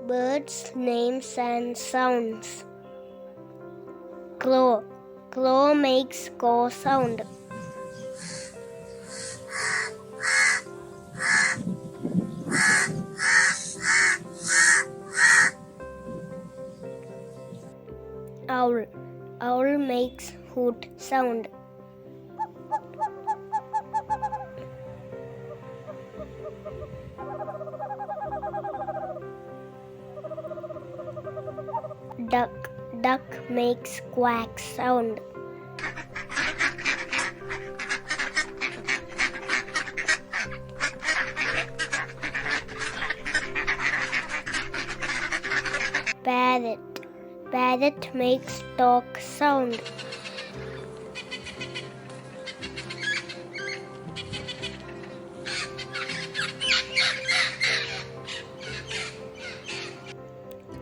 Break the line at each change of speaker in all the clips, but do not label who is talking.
Birds' names and sounds. Crow. Crow makes caw sound. Owl. Owl makes hoot sound. Duck. Duck makes quack sound. Parrot. Parrot makes talk sound.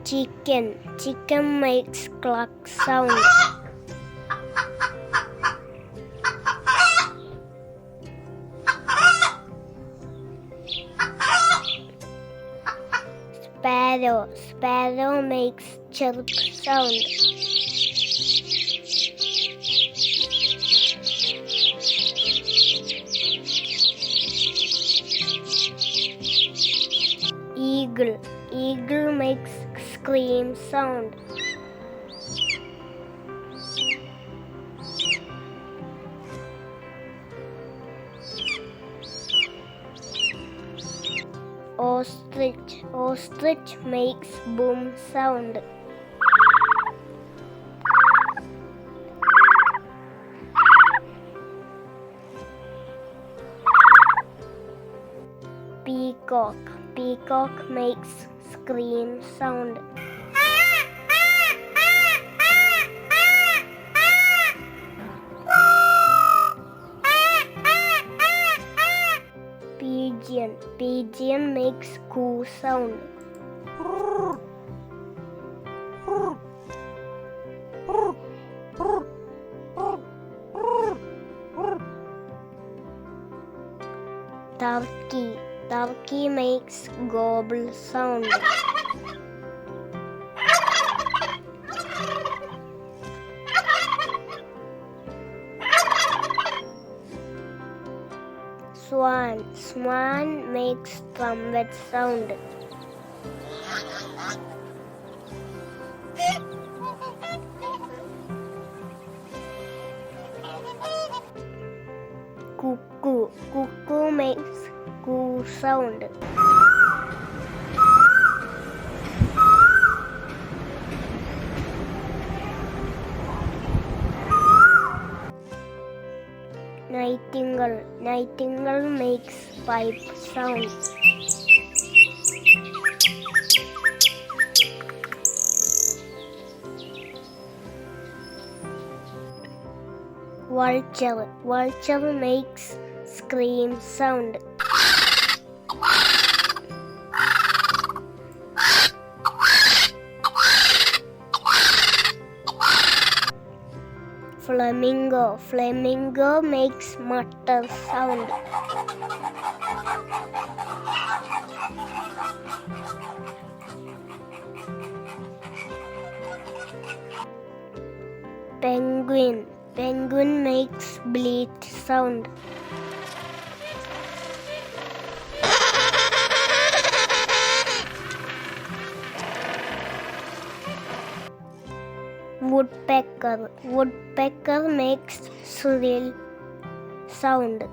Chicken. Chicken makes cluck sound. Sparrow. Sparrow makes chirp sound. Eagle. Eagle makes scream sound. Ostrich. Ostrich makes boom sound. Peacock. Peacock makes scream sound. Pigeon. Pigeon makes coo sound. Turkey. Turkey makes gobble sound. Swan. Swan makes trumpet sound. Cuckoo. Cuckoo makes coo sound. Nightingale. Nightingale makes pipe sound. Vulture. Vulture makes scream sound. Flamingo. Flamingo makes mutter sound. Penguin. Penguin makes bleat sound. Woodpecker. Woodpecker makes shrill sound.